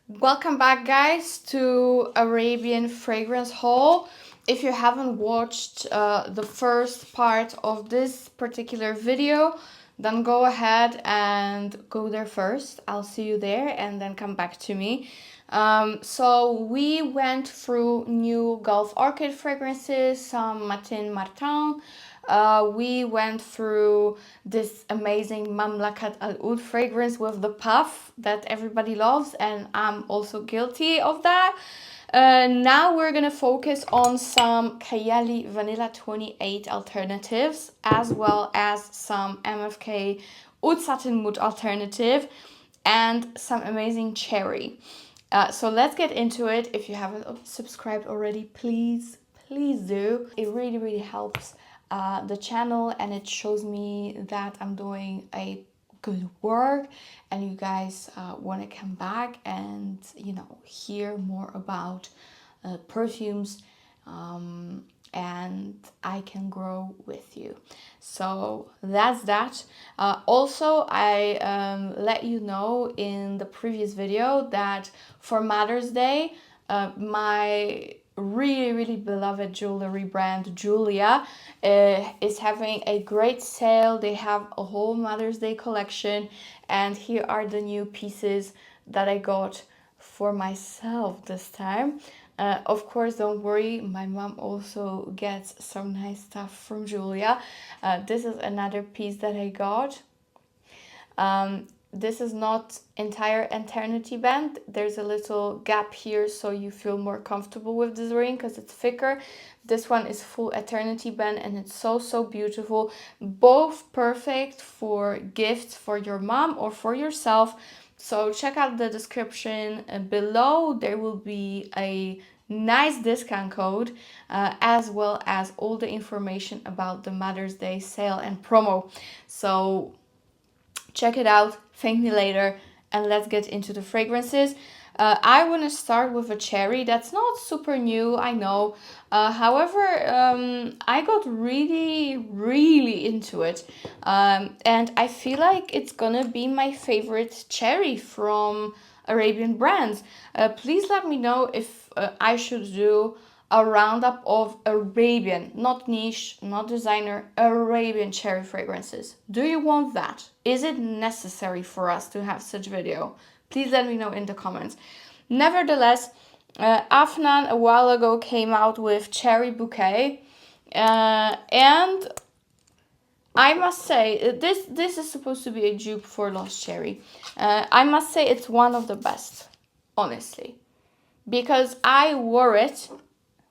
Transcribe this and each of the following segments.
Welcome back, guys, to Arabian Fragrance Haul. If you haven't watched the first part of this particular video, then go ahead and go there first. I'll see you there and then come back to me. So we went through new Gulf Orchid fragrances, some Matin Martin. We went through this amazing MFK Oud fragrance with the puff that everybody loves, and I'm also guilty of that. Now we're gonna focus on some Kayali Vanilla 28 alternatives, as well as some MFK Oud Satin Mood alternative, and some amazing cherry. So let's get into it. If you haven't subscribed already, please do. It really helps the channel, and it shows me that I'm doing a good work, and you guys want to come back and hear more about perfumes, and I can grow with you. So that's that. Also, I let you know in the previous video that for Mother's Day, my really beloved jewelry brand Jeulia is having a great sale. They have a whole Mother's Day collection, and here are the new pieces that I got for myself this time. Of course, don't worry, my mom also gets some nice stuff from Jeulia. This is another piece that I got. This is not entire eternity band. There's a little gap here so you feel more comfortable with this ring because it's thicker. This one is full eternity band, and it's so beautiful. Both perfect for gifts for your mom or for yourself. So check out the description below. There will be a nice discount code, as well as all the information about the Mother's Day sale and promo. So check it out, thank me later, and let's get into the fragrances. I want to start with a cherry that's not super new, I know. However, I got really into it. And I feel like it's gonna be my favorite cherry from Arabian brands. Please let me know if I should do a roundup of Arabian, not niche, not designer, Arabian cherry fragrances. Do you want that? Is it necessary for us to have such video? Please let me know in the comments. Nevertheless, Afnan a while ago came out with Cherry Bouquet, and I must say, this is supposed to be a dupe for Lost Cherry. I must say it's one of the best, honestly, because I wore it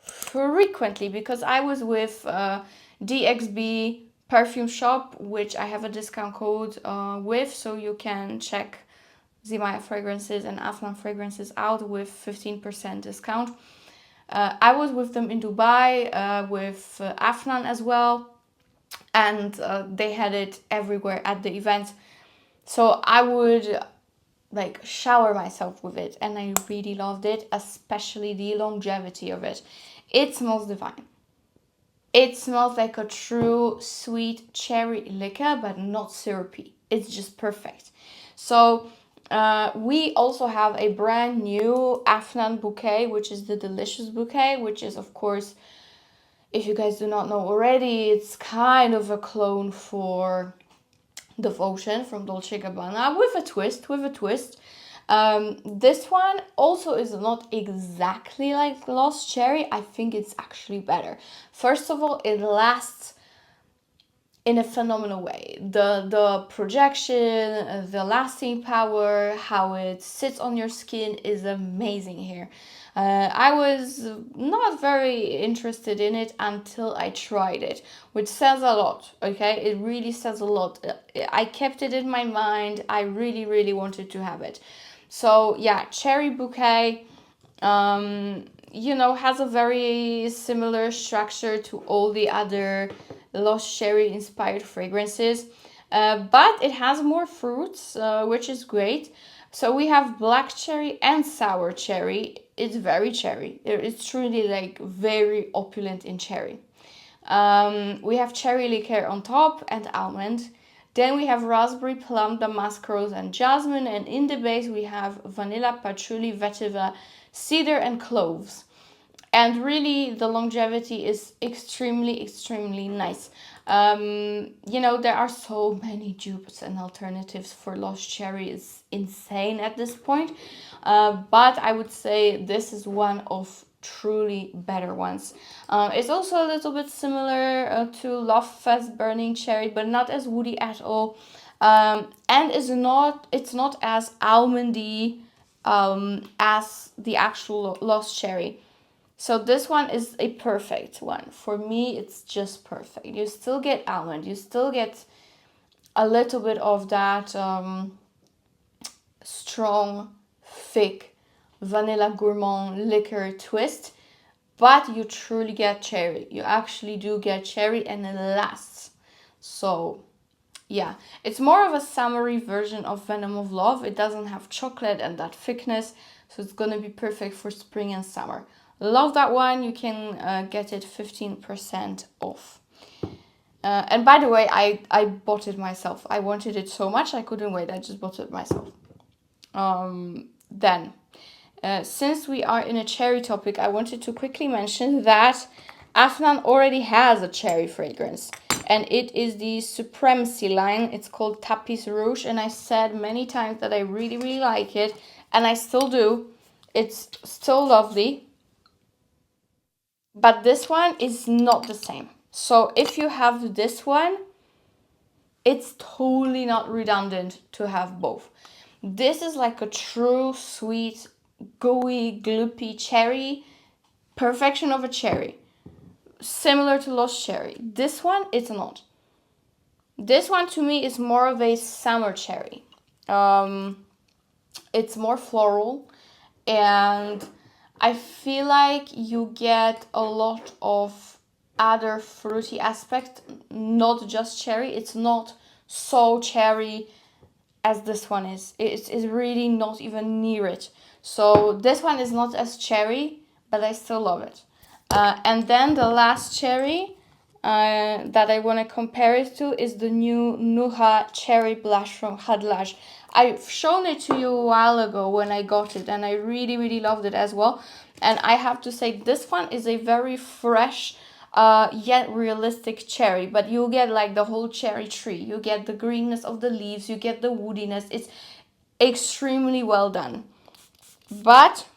frequently because I was with DXB perfume shop, which I have a discount code with, so you can check Zimaya fragrances and Afnan fragrances out with 15% discount. I was with them in Dubai with Afnan as well, and they had it everywhere at the event. So I would like shower myself with it, and I really loved it, especially the longevity of it. It smells divine. It smells like a true sweet cherry liquor, but not syrupy. It's just perfect. So we also have a brand new Afnan bouquet, which is the Delicious Bouquet, which is, of course, if you guys do not know already, it's kind of a clone for Devotion from Dolce & Gabbana with a twist. This one also is not exactly like Lost Cherry. I think it's actually better. First of all, it lasts in a phenomenal way. The projection, the lasting power, how it sits on your skin is amazing here. I was not very interested in it until I tried it, which says a lot, okay? It really says a lot. I kept it in my mind. I really wanted to have it. So yeah, Cherry Bouquet, has a very similar structure to all the other Lost Cherry inspired fragrances, but it has more fruits, which is great. So we have black cherry and sour cherry. It's very cherry. It's truly like very opulent in cherry. We have cherry liqueur on top and almond. Then we have raspberry, plum, damask rose, and jasmine. And in the base, we have vanilla, patchouli, vetiver, cedar, and cloves. And really, the longevity is extremely nice. You know, there are so many dupes and alternatives for Lost Cherry. It's insane at this point. But I would say this is one of truly better ones. It's also a little bit similar to Love Fest Burning Cherry, but not as woody at all. And it's not as almondy as the actual Lost Cherry. So this one is a perfect one. For me, it's just perfect. You still get almond. You still get a little bit of that strong, thick vanilla gourmand liquor twist. But you truly get cherry. You actually do get cherry, and it lasts. So yeah, it's more of a summery version of Venom of Love. It doesn't have chocolate and that thickness. So it's going to be perfect for spring and summer. Love that one. You can get it 15% off. And by the way, I bought it myself. I wanted it so much, I couldn't wait. I just bought it myself. Then, since we are in a cherry topic, I wanted to quickly mention that Afnan already has a cherry fragrance. And it is the Supremacy line. It's called Tapis Rouge. And I said many times that I really like it. And I still do. It's still lovely. But this one is not the same. So if you have this one, it's totally not redundant to have both. This is like a true sweet, gooey, gloopy cherry. Perfection of a cherry. Similar to Lost Cherry. This one, it's not. This one to me is more of a summer cherry. It's more floral, and I feel like you get a lot of other fruity aspect, not just cherry. It's not so cherry as this one is. It's really not even near it. So this one is not as cherry, but I still love it. And then the last cherry that I want to compare it to is the new Nuha Cherry Blush from Khadlaj. I've shown it to you a while ago when I got it, and I really loved it as well. And I have to say, this one is a very fresh yet realistic cherry, but you get like the whole cherry tree. You get the greenness of the leaves, you get the woodiness. It's extremely well done. But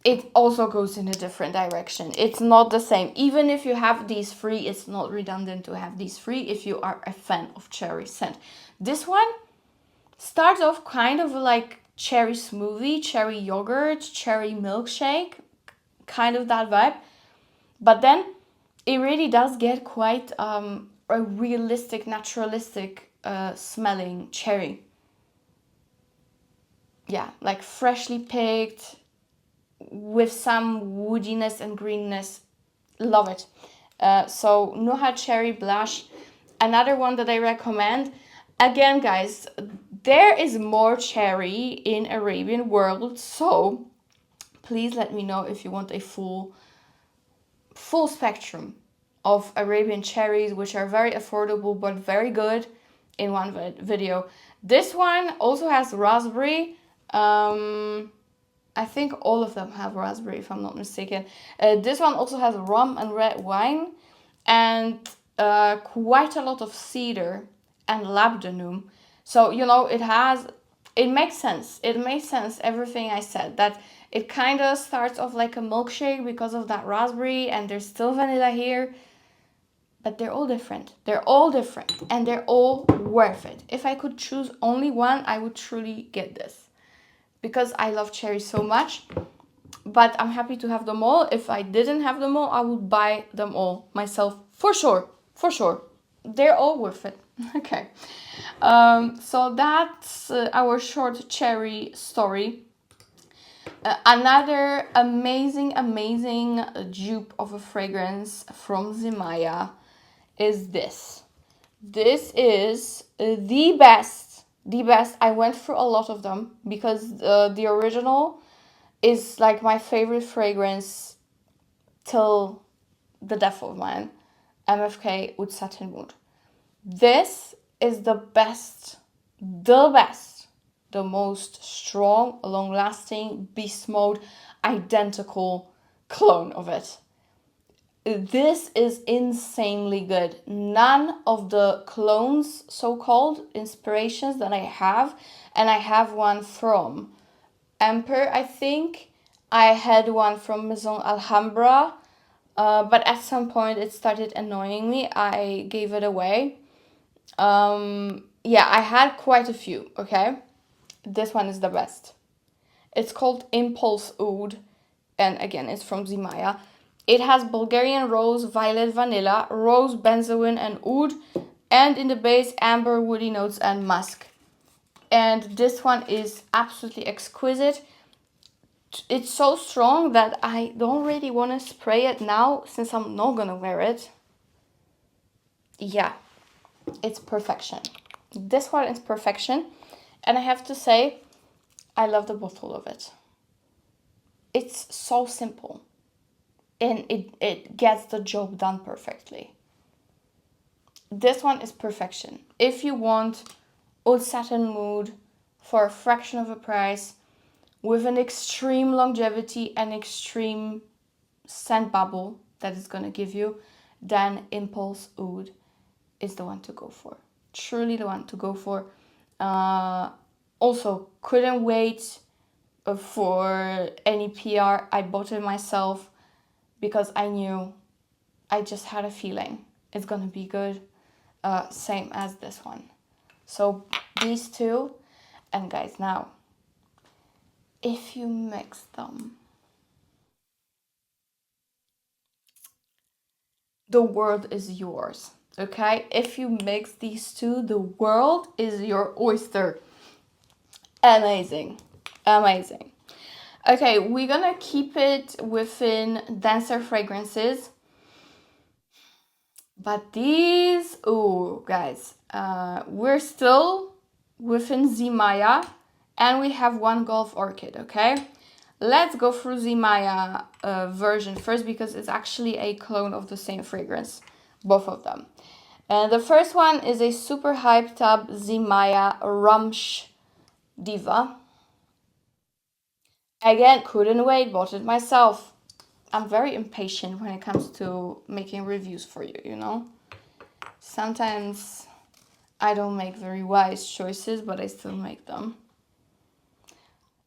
it also goes in a different direction. It's not the same. Even if you have these three, it's not redundant to have these three if you are a fan of cherry scent. This one starts off kind of like cherry smoothie, cherry yogurt, cherry milkshake, kind of that vibe. But then it really does get quite a realistic, naturalistic smelling cherry. Yeah, like freshly picked, with some woodiness and greenness. Love it. So Nuha Cherry Blush, another one that I recommend. Again, guys, there is more cherry in Arabian world, so please let me know if you want a full spectrum of Arabian cherries, which are very affordable but very good, in one video. This one also has raspberry. I think all of them have raspberry, if I'm not mistaken. This one also has rum and red wine, and quite a lot of cedar and labdanum. So, you know, it makes sense. It makes sense, everything I said, that it kind of starts off like a milkshake because of that raspberry, and there's still vanilla here. But they're all different. They're all different, and they're all worth it. If I could choose only one, I would truly get this, because I love cherries so much. But I'm happy to have them all. If I didn't have them all, I would buy them all myself for sure. For sure. They're all worth it. Okay. So that's our short cherry story. Another amazing dupe of a fragrance from Zimaya is this. This is the best. The best. I went through a lot of them because the original is like my favorite fragrance till the death of mine. MFK Oud Satin Mood. This is the best, the most strong, long-lasting, beast mode, identical clone of it. This is insanely good. None of the clones, so-called inspirations that I have, and I have one from Emperor, I think. I had one from Maison Alhambra, but at some point it started annoying me. I gave it away. Yeah, I had quite a few, okay? This one is the best. It's called Impulse Oud, and again, it's from Zimaya. It has Bulgarian rose, violet, vanilla, rose, benzoin, and oud, and in the base, amber, woody notes, and musk. And this one is absolutely exquisite. It's so strong that I don't really want to spray it now since I'm not gonna wear it. Yeah, it's perfection. This one is perfection, and I have to say, I love the bottle of it. It's so simple, and it gets the job done perfectly. This one is perfection. If you want oud satin mood for a fraction of a price, with an extreme longevity and extreme scent bubble that it's gonna give you, then Impulse Oud is the one to go for. Truly the one to go for. Also, couldn't wait for any PR. I bought it myself because I knew, I just had a feeling it's gonna be good. Same as this one. So these two, and guys, now if you mix them, the world is yours. Okay, if you mix these two, the world is your oyster. Amazing, amazing. Okay, we're gonna keep it within denser fragrances, but these, oh guys, we're still within Zimaya, and we have one Golf Orchid. Okay, let's go through Zimaya version first, because it's actually a clone of the same fragrance, both of them. The first one is a super hyped up Zimaya Ramsh Diva. Again, couldn't wait, bought it myself. I'm very impatient when it comes to making reviews for you, you know? Sometimes I don't make very wise choices, but I still make them.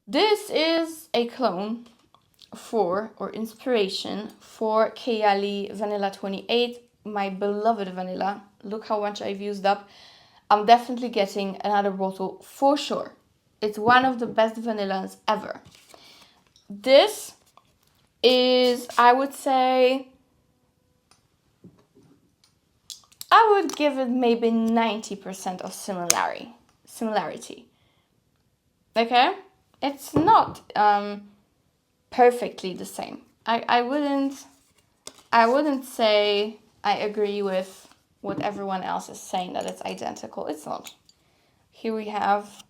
This is a clone for, or inspiration for, Kayali Vanilla 28, my beloved vanilla. Look how much I've used up. I'm definitely getting another bottle for sure. It's one of the best vanillas ever. This is, I would say, I would give it maybe 90% of similarity. Okay? It's not perfectly the same. I wouldn't say I agree with what everyone else is saying, that it's identical. It's not. Here we have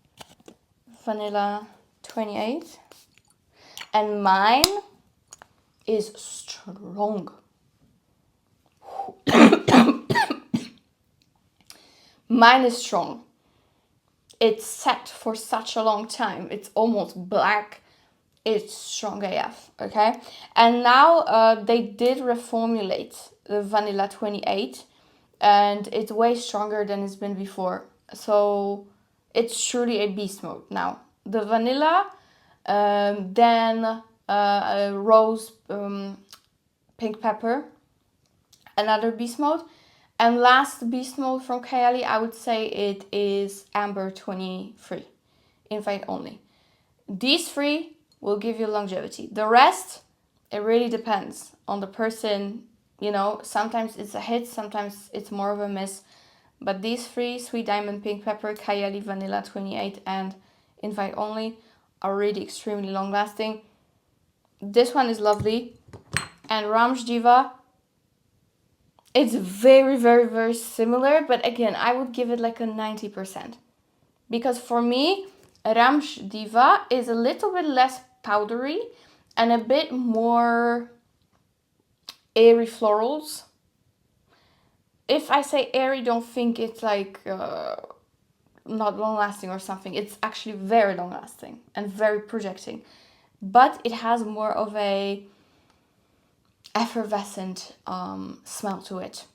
Vanilla 28, and mine is strong. Mine is strong. It's set for such a long time. It's almost black. It's strong AF, okay? And now they did reformulate the Vanilla 28, and it's way stronger than it's been before. So it's truly a beast mode now. The vanilla, then rose, pink pepper, another beast mode. And last beast mode from Kayali, I would say it is Amber 23, invite only. These three will give you longevity. The rest, it really depends on the person, you know. Sometimes it's a hit, sometimes it's more of a miss. But these three, Sweet Diamond, Pink Pepper, Kayali, Vanilla 28, and invite only, are really extremely long lasting. This one is lovely. And Ramsh Diva, it's very, very, very similar, but again, I would give it like a 90%. Because for me, Ramsh Diva is a little bit less powdery and a bit more airy florals. if I say airy, don't think it's like not long lasting or something. It's actually very long lasting and very projecting, but it has more of a effervescent smell to it.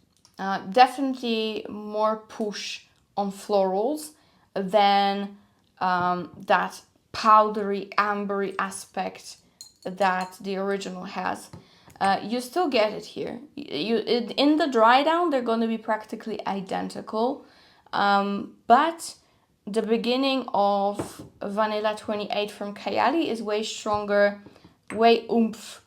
Definitely more push on florals than that powdery, ambery aspect that the original has. You still get it here. In the dry down, they're going to be practically identical, but the beginning of Vanilla 28 from Kayali is way stronger, way oomph,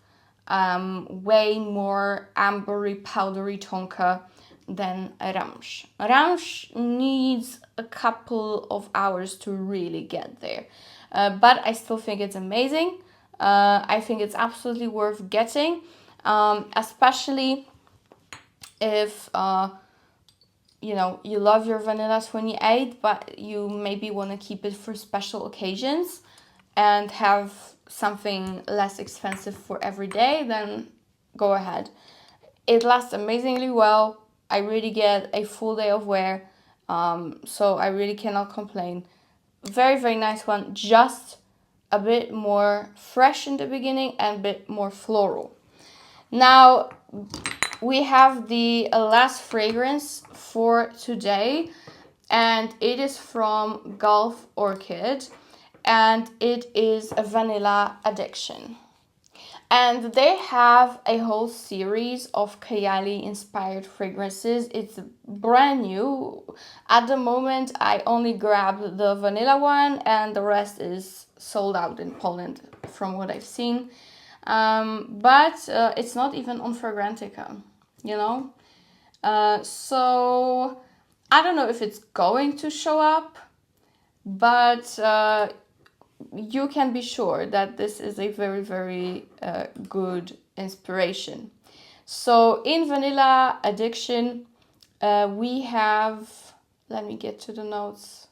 way more ambery, powdery tonka than Ramsh. Ramsh needs a couple of hours to really get there, but I still think it's amazing. I think it's absolutely worth getting, especially if you know, you love your Vanilla 28, but you maybe want to keep it for special occasions and have something less expensive for every day, then go ahead. It lasts amazingly well. I really get a full day of wear, so I really cannot complain. Very, very nice one. Just a bit more fresh in the beginning and a bit more floral. Now, we have the last fragrance for today, and it is from Gulf Orchid, and it is a Vanilla Addiction. And they have a whole series of Kayali inspired fragrances. It's brand new. At the moment, I only grabbed the vanilla one, and the rest is sold out in Poland from what I've seen. But it's not even on Fragrantica, you know? So I don't know if it's going to show up, but you can be sure that this is a very, very good inspiration. So in Vanilla Addiction, we have, let me get to the notes.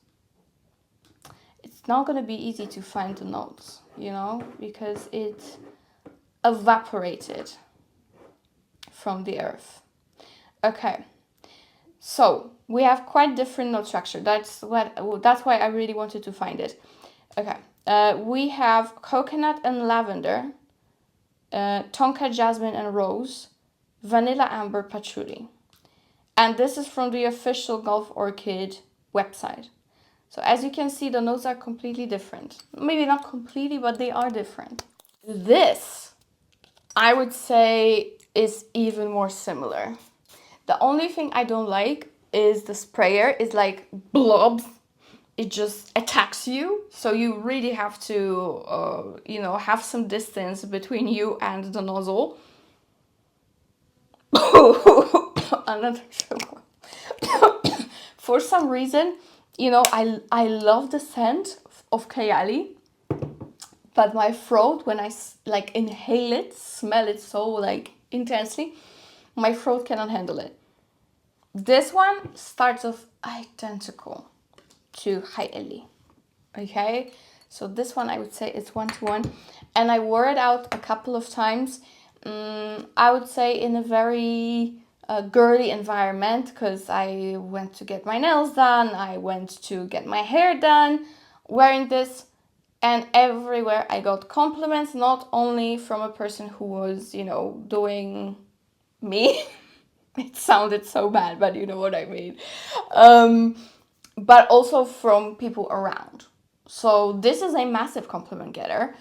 It's not going to be easy to find the notes, you know, because it evaporated from the earth. Okay, so we have quite different note structure. That's why I really wanted to find it. Okay, we have coconut and lavender, tonka jasmine and rose, vanilla amber patchouli, and this is from the official Gulf Orchid website. So as you can see, the notes are completely different. Maybe not completely, but they are different. This, I would say, is even more similar. The only thing I don't like is the sprayer is like blobs. It just attacks you. So you really have to, you know, have some distance between you and the nozzle. Another sugar. For some reason, you know, I love the scent of Kayali, but my throat, when I like inhale it, smell it so like intensely, my throat cannot handle it. This one starts off identical to Kayali. Okay, so this one I would say it's 1-to-1, and I wore it out a couple of times. I would say in a very girly environment, because I went to get my nails done, I went to get my hair done wearing this, and everywhere I got compliments, not only from a person who was, you know, doing me. It sounded so bad, but you know what I mean. But also from people around. So this is a massive compliment getter,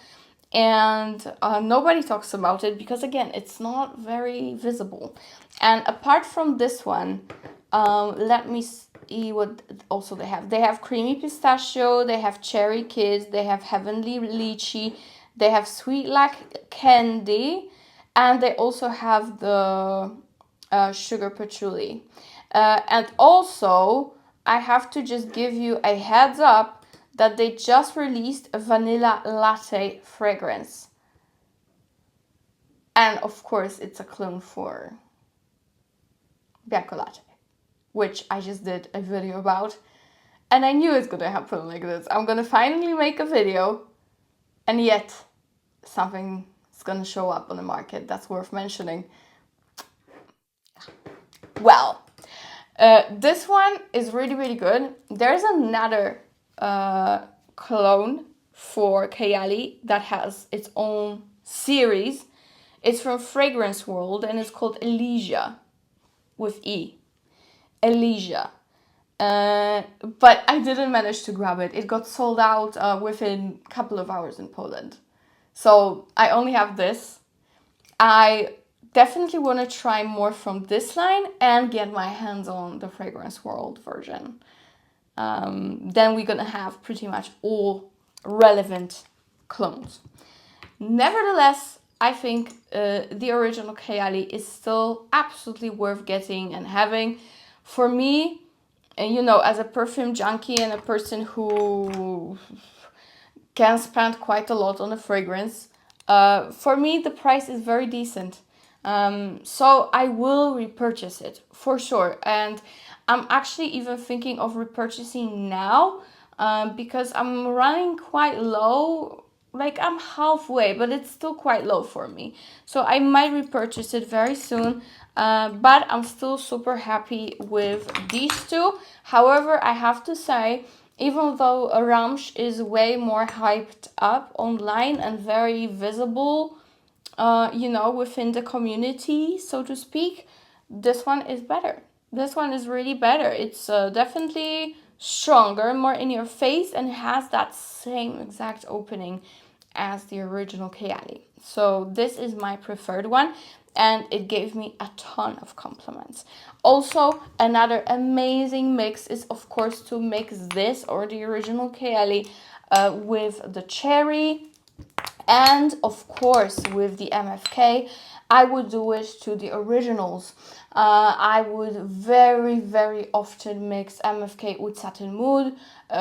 and nobody talks about it because, again, it's not very visible. And apart from this one, let me see what also they have. They have creamy pistachio, they have cherry kiss, they have heavenly lychee, they have sweet like candy, and they also have the sugar patchouli. And also, I have to just give you a heads up that they just released a vanilla latte fragrance. And of course, it's a clone for Bianco Latte, which I just did a video about. And I knew it's gonna happen like this. I'm gonna finally make a video, and yet something is gonna show up on the market that's worth mentioning. Well, This one is really, really good. There's another cologne for Kayali that has its own series. It's from Fragrance World and it's called Elysia with E. Elysia. But I didn't manage to grab it. It got sold out within a couple of hours in Poland. So I only have this. I definitely want to try more from this line and get my hands on the Fragrance World version. Then we're gonna have pretty much all relevant clones. Nevertheless, I think the original Kayali is still absolutely worth getting and having. For me, you know, as a perfume junkie and a person who can spend quite a lot on a fragrance, for me the price is very decent. So I will repurchase it for sure. And I'm actually even thinking of repurchasing now because I'm running quite low. Like I'm halfway, but it's still quite low for me. So I might repurchase it very soon. But I'm still super happy with these two. However, I have to say, even though Ramsh is way more hyped up online and very visible, you know, within the community, so to speak, this one is better. This one is really better. It's definitely stronger, more in your face, and has that same exact opening as the original Kayali. So this is my preferred one, and it gave me a ton of compliments. Also, another amazing mix is, of course, to mix this or the original Kayali with the cherry, and of course with the MFK. I would do it to the originals. I would very, very often mix MFK Oud Satin Mood,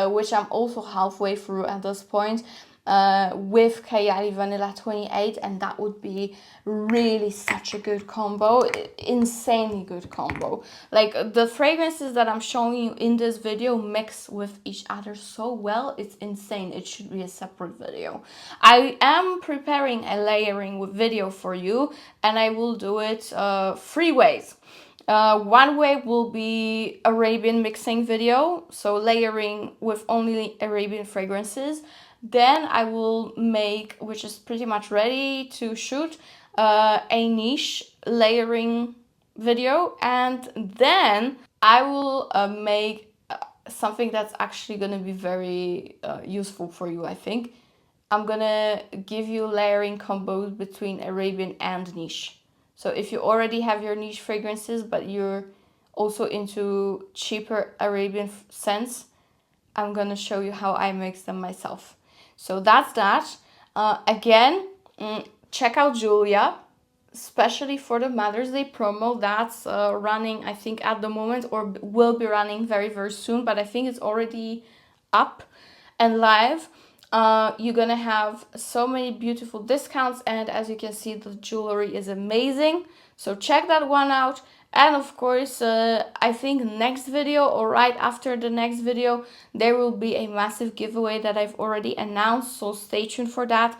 which I'm also halfway through at this point, with Kayali Vanilla 28, and that would be really such a good combo, insanely good combo. Like the fragrances that I'm showing you in this video mix with each other so well, it's insane. It should be a separate video. I am preparing a layering video for you, and I will do it 3 ways. One way will be Arabian mixing video, so layering with only Arabian fragrances. Then I will make, which is pretty much ready to shoot, a niche layering video, and then I will make something that's actually going to be very useful for you, I think. I'm going to give you layering combos between Arabian and niche. So if you already have your niche fragrances, but you're also into cheaper Arabian scents, I'm going to show you how I mix them myself. So that's that. Again, check out Jeulia, especially for the Mother's Day promo. That's running, I think, at the moment, or will be running very, very soon. But I think it's already up and live. You're gonna have so many beautiful discounts, and as you can see, the jewelry is amazing. So check that one out. And of course, I think next video or right after the next video, there will be a massive giveaway that I've already announced, so stay tuned for that.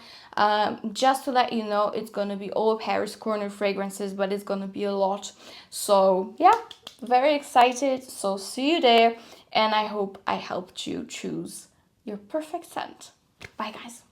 Just to let you know, it's gonna be all Paris Corner fragrances, but it's gonna be a lot. So yeah, very excited. So see you there, and I hope I helped you choose your perfect scent. Bye guys.